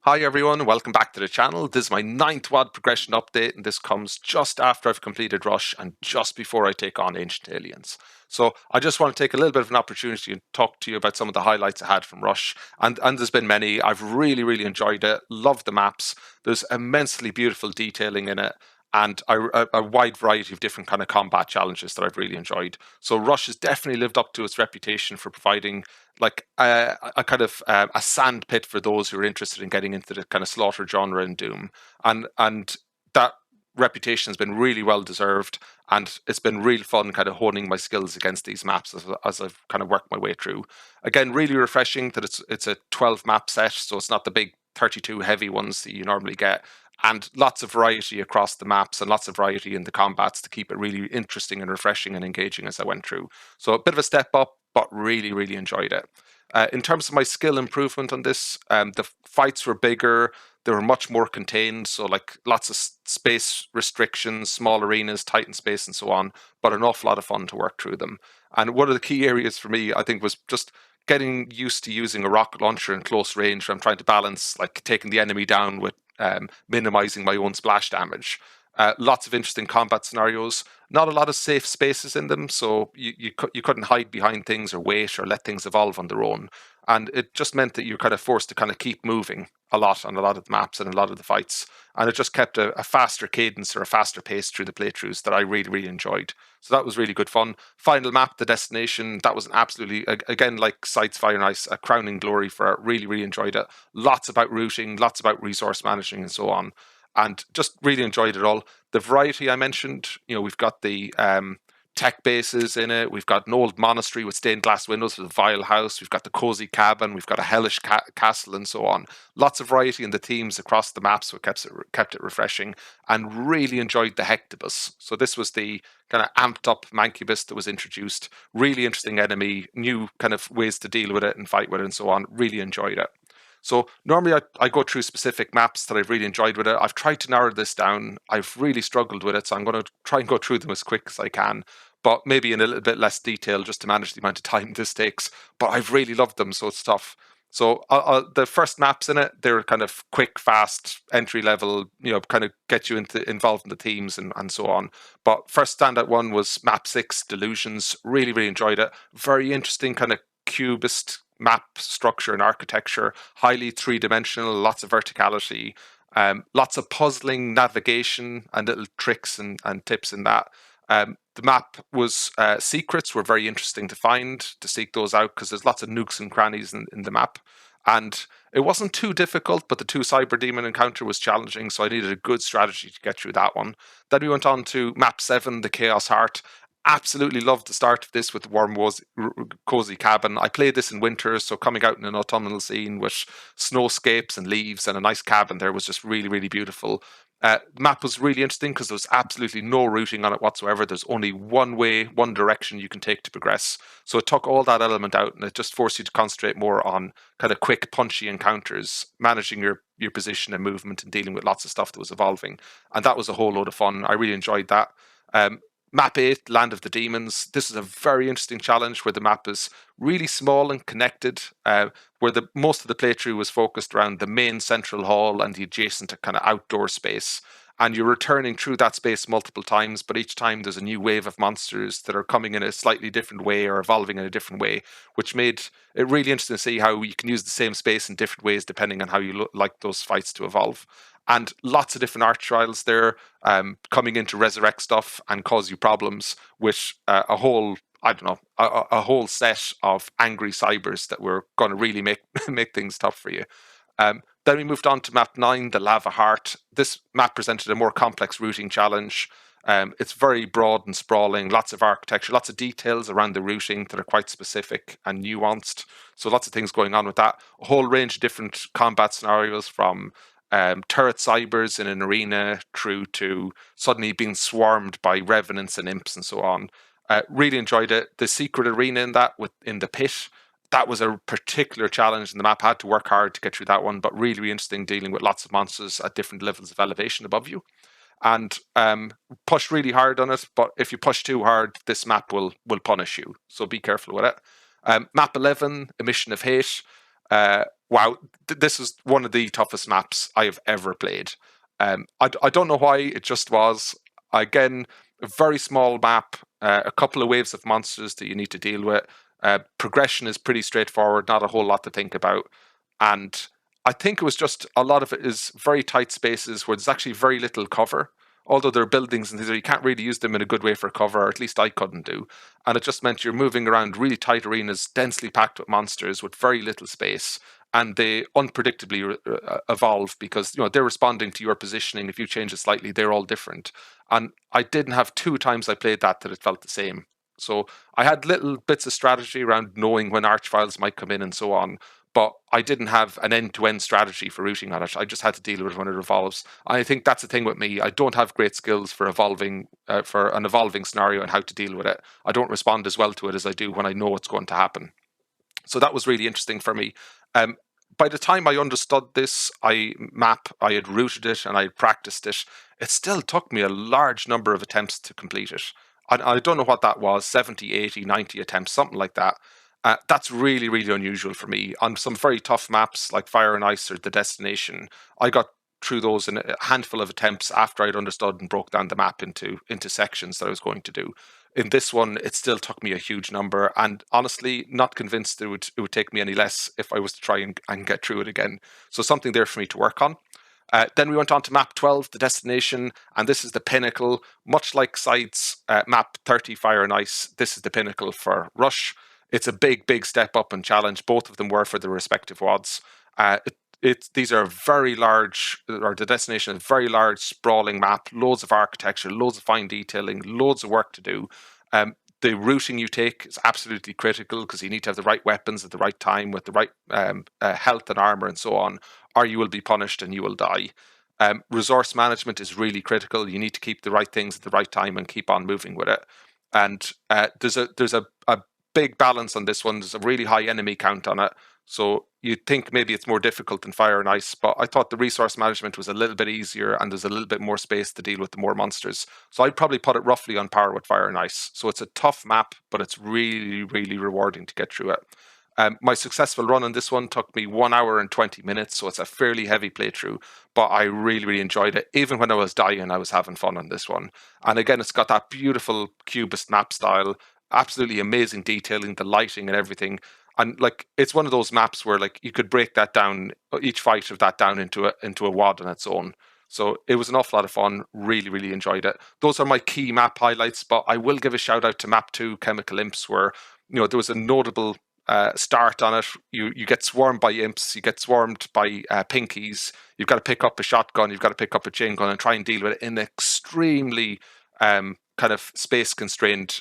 Hi everyone, welcome back to the channel. This is my 9th WAD progression update, and this comes just after I've completed Rush and just before I take on Ancient Aliens. So I just want to take a little bit of an opportunity and talk to you about some of the highlights I had from Rush. And there's been many. I've really enjoyed it, loved the maps. There's immensely beautiful detailing in it, and a wide variety of different kind of combat challenges that I've really enjoyed. So Rush has definitely lived up to its reputation for providing like a kind of a sand pit for those who are interested in getting into the kind of slaughter genre in Doom, and that reputation has been really well deserved, and it's been real fun kind of honing my skills against these maps as I've kind of worked my way through. Again, really refreshing that it's a 12 map set, so it's not the big 32 heavy ones that you normally get, and lots of variety across the maps and lots of variety in the combats to keep it really interesting and refreshing and engaging as I went through. So a bit of a step up, but really enjoyed it. In terms of my skill improvement on this, the fights were bigger, they were much more contained, so like lots of space restrictions, small arenas, tight in space and so on, but an awful lot of fun to work through them. And one of the key areas for me, I think, was just getting used to using a rocket launcher in close range. I'm trying to balance like taking the enemy down with minimizing my own splash damage. Lots of interesting combat scenarios. Not a lot of safe spaces in them, so you couldn't hide behind things or wait or let things evolve on their own. And it just meant that you're kind of forced to kind of keep moving a lot on a lot of the maps and a lot of the fights. And it just kept a faster cadence or a faster pace through the playthroughs that I really enjoyed. So that was really good fun. Final map, the destination, that was an absolutely, again, like Sights, Fire and Ice, a crowning glory for it. Really enjoyed it. Lots about routing, lots about resource managing and so on. And just really enjoyed it all. The variety I mentioned, we've got the tech bases in it. We've got an old monastery with stained glass windows with a vile house. We've got the cozy cabin. We've got a hellish castle and so on. Lots of variety in the themes across the maps, so it kept it refreshing. And really enjoyed the Hectibus. So this was the kind of amped up Mancubus that was introduced. Really interesting enemy, new kind of ways to deal with it and fight with it and so on. Really enjoyed it. So normally I go through specific maps that I've really enjoyed with it. I've tried to narrow this down. I've really struggled with it, so I'm going to try and go through them as quick as I can, but maybe in a little bit less detail just to manage the amount of time this takes. But I've really loved them, so it's tough. So the first maps in it, they're kind of quick, fast, entry level, kind of get you involved in the themes and so on. But first standout one was map 6, Delusions. Really enjoyed it. Very interesting kind of cubist map structure and architecture, highly three-dimensional, lots of verticality, lots of puzzling navigation and little tricks and tips in that. The map was secrets were very interesting to find, to seek those out, because there's lots of nooks and crannies in the map. And it wasn't too difficult, but the 2 Cyber Demon encounter was challenging, so I needed a good strategy to get through that one. Then we went on to map 7, the Chaos Heart. Absolutely loved the start of this with the warm, cozy cabin. I played this in winter, so coming out in an autumnal scene with snowscapes and leaves and a nice cabin there was just really beautiful. The map was really interesting because there was absolutely no routing on it whatsoever. There's only one way, one direction you can take to progress. So it took all that element out and it just forced you to concentrate more on kind of quick, punchy encounters, managing your position and movement and dealing with lots of stuff that was evolving. And that was a whole load of fun. I really enjoyed that. Map 8, Land of the Demons. This is a very interesting challenge where the map is really small and connected, where most of the playthrough was focused around the main central hall and the adjacent kind of outdoor space. And you're returning through that space multiple times, but each time there's a new wave of monsters that are coming in a slightly different way or evolving in a different way, which made it really interesting to see how you can use the same space in different ways depending on how you like those fights to evolve. And lots of different art trials there coming in to resurrect stuff and cause you problems with a whole, I don't know, a whole set of angry cybers that were going to really make make things tough for you. Then we moved on to map 9, the Lava Heart. This map presented a more complex routing challenge. It's very broad and sprawling, lots of architecture, lots of details around the routing that are quite specific and nuanced. So lots of things going on with that. A whole range of different combat scenarios from turret cybers in an arena through to suddenly being swarmed by revenants and imps and so on. Really enjoyed it. The secret arena in the pit, that was a particular challenge, and the map had to work hard to get through that one, but really interesting dealing with lots of monsters at different levels of elevation above you. And pushed really hard on it, but if you push too hard, this map will punish you. So be careful with it. Map 11, Emission of Hate. Wow, this was one of the toughest maps I have ever played. I don't know why, it just was. Again, a very small map, a couple of waves of monsters that you need to deal with. Progression is pretty straightforward, not a whole lot to think about. And I think it was just a lot of it is very tight spaces where there's actually very little cover. Although there are buildings and things, you can't really use them in a good way for cover, or at least I couldn't do. And it just meant you're moving around really tight arenas, densely packed with monsters with very little space. And they unpredictably evolve because they're responding to your positioning. If you change it slightly, they're all different. And I didn't have two times I played that it felt the same. So I had little bits of strategy around knowing when archviles might come in and so on, but I didn't have an end-to-end strategy for routing on it. I just had to deal with it when it evolves. I think that's the thing with me. I don't have great skills for for an evolving scenario and how to deal with it. I don't respond as well to it as I do when I know what's going to happen. So that was really interesting for me. Um, by the time I understood this I had routed it and I had practiced it, it still took me a large number of attempts to complete it. I don't know what that was, 70, 80, 90 attempts, something like that. That's really, really unusual for me. On some very tough maps like Fire and Ice or The Destination, I got through those in a handful of attempts after I'd understood and broke down the map into sections that I was going to do. In this one, it still took me a huge number, and honestly, not convinced it would take me any less if I was to try and get through it again. So something there for me to work on. Then we went on to map 12, The Destination, and this is the pinnacle. Much like Side's map 30, Fire and Ice, this is the pinnacle for Rush. It's a big, big step up and challenge. Both of them were for the respective WADs. These are very large, or The Destination is a very large, sprawling map, loads of architecture, loads of fine detailing, loads of work to do. The routing you take is absolutely critical because you need to have the right weapons at the right time with the right health and armor and so on, or you will be punished and you will die. Resource management is really critical. You need to keep the right things at the right time and keep on moving with it. And there's a big balance on this one. There's a really high enemy count on it. So you'd think maybe it's more difficult than Fire and Ice, but I thought the resource management was a little bit easier and there's a little bit more space to deal with the more monsters. So I'd probably put it roughly on par with Fire and Ice. So it's a tough map, but it's really, really rewarding to get through it. My successful run on this one took me 1 hour and 20 minutes, so it's a fairly heavy playthrough, but I really, really enjoyed it. Even when I was dying, I was having fun on this one. And again, it's got that beautiful cubist map style, absolutely amazing detailing, the lighting and everything. And like it's one of those maps where like you could break that down, each fight of that down into a WAD on its own. So it was an awful lot of fun. Really, really enjoyed it. Those are my key map highlights, but I will give a shout out to map 2, Chemical Imps, where there was a notable start on it. You get swarmed by imps, you get swarmed by pinkies. You've got to pick up a shotgun, you've got to pick up a chain gun, and try and deal with it in an extremely kind of space constrained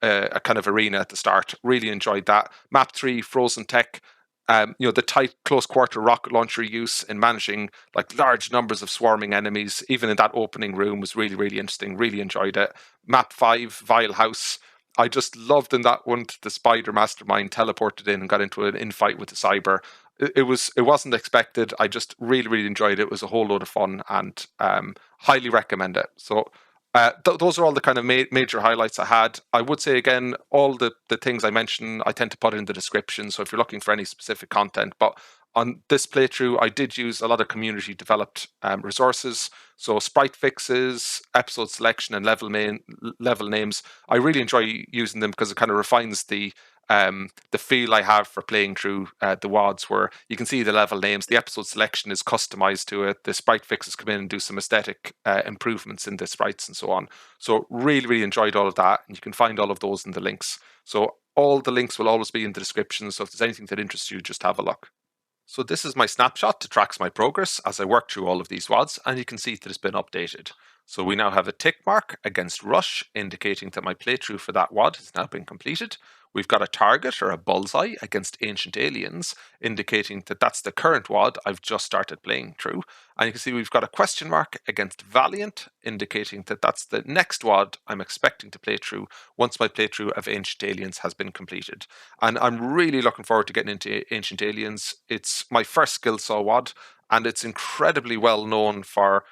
a kind of arena at the start. Really enjoyed that. Map 3, Frozen Tech. The tight close quarter rocket launcher use in managing like large numbers of swarming enemies, even in that opening room, was really, really interesting. Really enjoyed it. Map 5, Vile House. I just loved in that one the spider mastermind teleported in and got into an infight with the cyber. It wasn't expected. I just really, really enjoyed it. It was a whole load of fun and highly recommend it. So those are all the kind of major highlights I had. I would say again, all the things I mentioned, I tend to put in the description. So if you're looking for any specific content, but on this playthrough, I did use a lot of community developed resources. So sprite fixes, episode selection, and level names. I really enjoy using them because it kind of refines the feel I have for playing through the WADs, where you can see the level names, the episode selection is customized to it, the sprite fixes come in and do some aesthetic improvements in the sprites and so on. So really, really enjoyed all of that, and you can find all of those in the links. So all the links will always be in the description, so if there's anything that interests you, just have a look. So this is my snapshot to track my progress as I work through all of these WADs, and you can see that it's been updated. So we now have a tick mark against Rush, indicating that my playthrough for that WAD has now been completed. We've got a target or a bullseye against Ancient Aliens, indicating that that's the current WAD I've just started playing through. And you can see we've got a question mark against Valiant, indicating that that's the next WAD I'm expecting to play through once my playthrough of Ancient Aliens has been completed. And I'm really looking forward to getting into Ancient Aliens. It's my first skill saw WAD, and it's incredibly well known for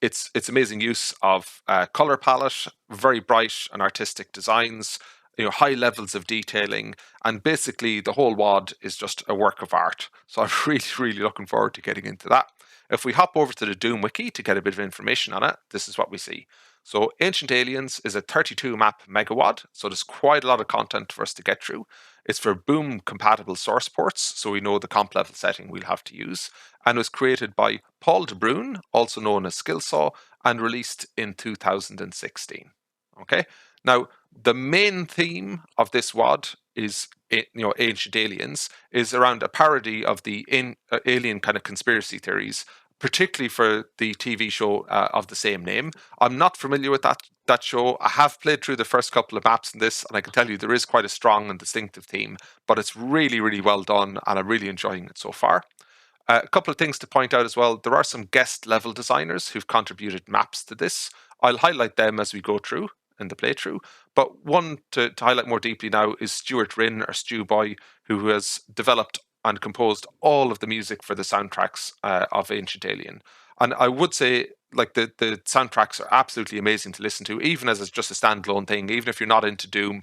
its amazing use of color palette, very bright and artistic designs. high levels of detailing, and basically the whole WAD is just a work of art. So I'm really, really looking forward to getting into that. If we hop over to the DoomWiki to get a bit of information on it, this is what we see. So Ancient Aliens is a 32 map megawad, so there's quite a lot of content for us to get through. It's for Boom compatible source ports, so we know the comp level setting we'll have to use, and was created by Paul de Bruin, also known as Skillsaw, and released in 2016. Okay, now the main theme of this WAD is, Ancient Aliens, is around a parody of the alien kind of conspiracy theories, particularly for the TV show of the same name. I'm not familiar with that show. I have played through the first couple of maps in this, and I can tell you there is quite a strong and distinctive theme, but it's really, really well done, and I'm really enjoying it so far. A couple of things to point out as well. There are some guest level designers who've contributed maps to this. I'll highlight them as we go through in the playthrough. But one to highlight more deeply now is Stuart Rinn, or Stu Boy, who has developed and composed all of the music for the soundtracks of Ancient Alien. And I would say, like, the soundtracks are absolutely amazing to listen to, even as it's just a standalone thing. Even if you're not into Doom,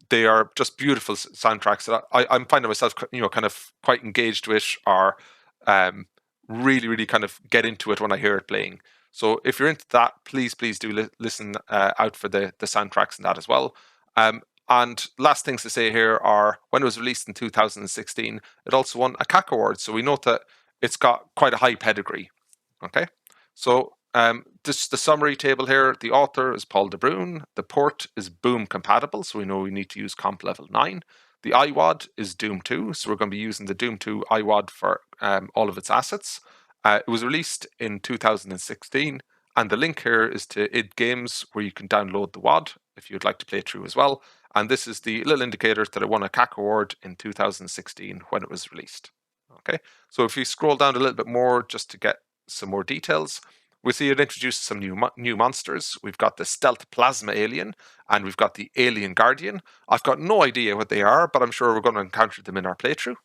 they are just beautiful soundtracks that I'm finding myself, kind of quite engaged with, or really, really kind of get into it when I hear it playing. So if you're into that, please do listen out for the soundtracks and that as well. And last things to say here are, when it was released in 2016, it also won a CAC award. So we note that it's got quite a high pedigree. Okay, so this the summary table here. The author is Paul de Bruin. The port is Boom compatible, so we know we need to use comp level 9. The iWAD is Doom 2, so we're going to be using the Doom 2 iWAD for all of its assets. It was released in 2016, and the link here is to id Games, where you can download the WAD if you'd like to play through as well. And this is the little indicator that it won a CAC award in 2016 when it was released. Okay, so if you scroll down a little bit more just to get some more details, we see it introduces some new monsters. We've got the stealth plasma alien, and we've got the alien guardian. I've got no idea what they are, but I'm sure we're going to encounter them in our playthrough.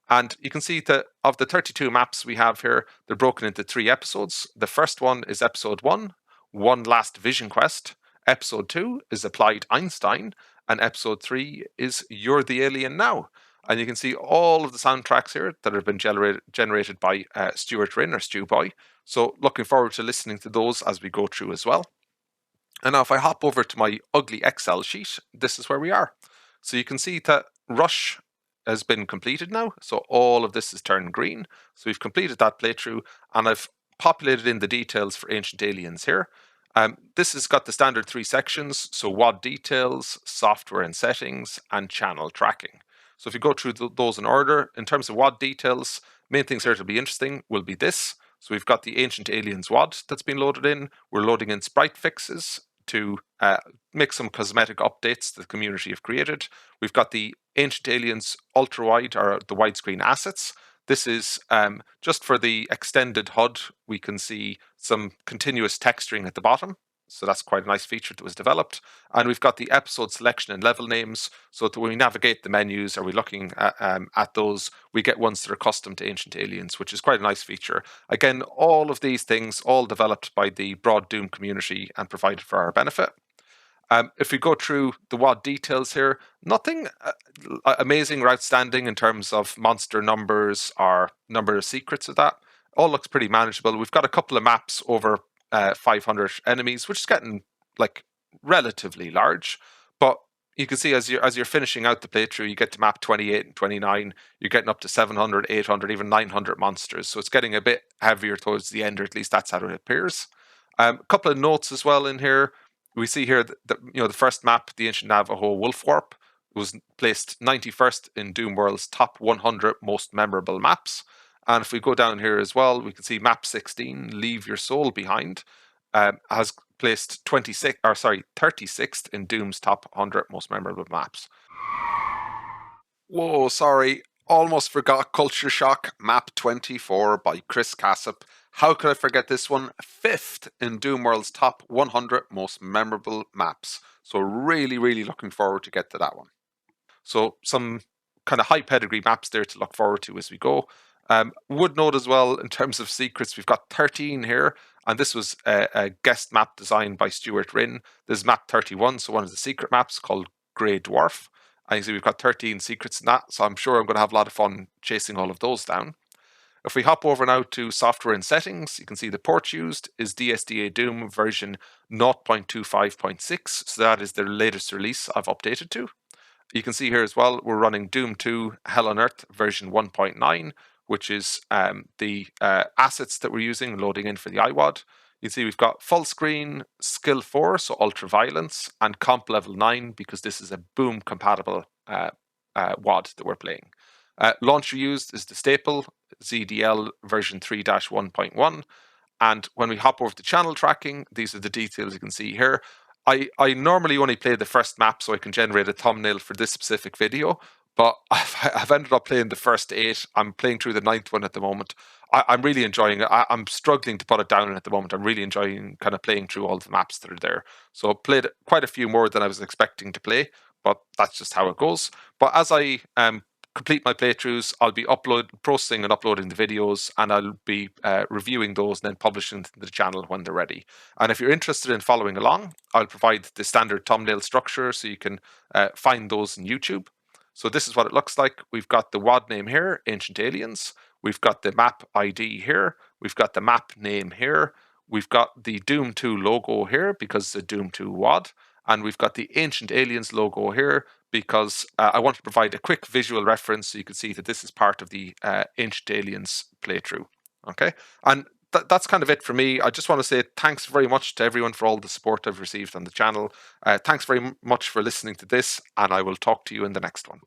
And you can see that of the 32 maps we have here, they're broken into 3 episodes. The first one is episode 1, One Last Vision Quest. Episode 2 is Applied Einstein. And episode 3 is You're the Alien Now. And you can see all of the soundtracks here that have been generated by Stuart Rinn, or Stu Boy. So looking forward to listening to those as we go through as well. And now if I hop over to my ugly Excel sheet, this is where we are. So you can see that Rush has been completed now. So all of this is turned green. So we've completed that playthrough, and I've populated in the details for Ancient Aliens here. This has got the standard 3 sections. So WAD details, software and settings, and channel tracking. So if you go through those in order, in terms of WAD details, main things here to be interesting will be this. So we've got the Ancient Aliens WAD that's been loaded in. We're loading in sprite fixes to make some cosmetic updates the community have created. We've got the Ancient Aliens ultra wide, or the widescreen assets. This is just for the extended HUD. We can see some continuous texturing at the bottom. So that's quite a nice feature that was developed. And we've got the episode selection and level names. So that when we navigate the menus, are we looking at those, we get ones that are custom to Ancient Aliens, which is quite a nice feature. Again, all of these things, all developed by the broad Doom community and provided for our benefit. If we go through the WAD details here, nothing amazing or outstanding in terms of monster numbers or number of secrets of that. All looks pretty manageable. We've got a couple of maps over 500 enemies, which is getting like relatively large. But you can see as you're finishing out the playthrough, you get to map 28 and 29. You're getting up to 700, 800, even 900 monsters. So it's getting a bit heavier towards the end, or at least that's how it appears. A couple of notes as well in here. We see here that the first map, the Ancient Navajo Wolf Warp, was placed 91st in Doomworld's top 100 most memorable maps. And if we go down here as well, we can see map 16, Leave Your Soul Behind, has placed 36th in Doom's top 100 most memorable maps. Whoa, sorry. Almost forgot Culture Shock, map 24 by Chris Cassip. How could I forget this one? 5th in Doomworld's top 100 most memorable maps. So really, really looking forward to get to that one. So some kind of high pedigree maps there to look forward to as we go. Would note as well, in terms of secrets, we've got 13 here, and this was a guest map designed by Stuart Rinn. This is map 31, so one of the secret maps called Grey Dwarf. And you see we've got 13 secrets in that, so I'm sure I'm going to have a lot of fun chasing all of those down. If we hop over now to software and settings, you can see the port used is DSDA Doom version 0.25.6, so that is the latest release I've updated to. You can see here as well, we're running Doom 2 Hell on Earth version 1.9, which is the assets that we're using loading in for the iWAD. You can see we've got full screen, skill 4, so ultra violence, and comp level 9, because this is a boom compatible WAD that we're playing. Launcher used is the staple ZDL version 3-1.1. And when we hop over to channel tracking, these are the details you can see here. I normally only play the first map so I can generate a thumbnail for this specific video, but I've ended up playing the first 8. I'm playing through the 9th one at the moment. I'm really enjoying it. I'm struggling to put it down at the moment. I'm really enjoying kind of playing through all the maps that are there. So I played quite a few more than I was expecting to play, but that's just how it goes. But as I complete my playthroughs, I'll be processing and uploading the videos, and I'll be reviewing those and then publishing to the channel when they're ready. And if you're interested in following along, I'll provide the standard thumbnail structure so you can find those in YouTube. So this is what it looks like. We've got the WAD name here, Ancient Aliens. We've got the map ID here. We've got the map name here. We've got the Doom 2 logo here because it's a Doom 2 WAD. And we've got the Ancient Aliens logo here because I want to provide a quick visual reference so you can see that this is part of the Ancient Aliens playthrough. Okay, and that's kind of it for me. I just want to say thanks very much to everyone for all the support I've received on the channel. Thanks very much for listening to this, and I will talk to you in the next one.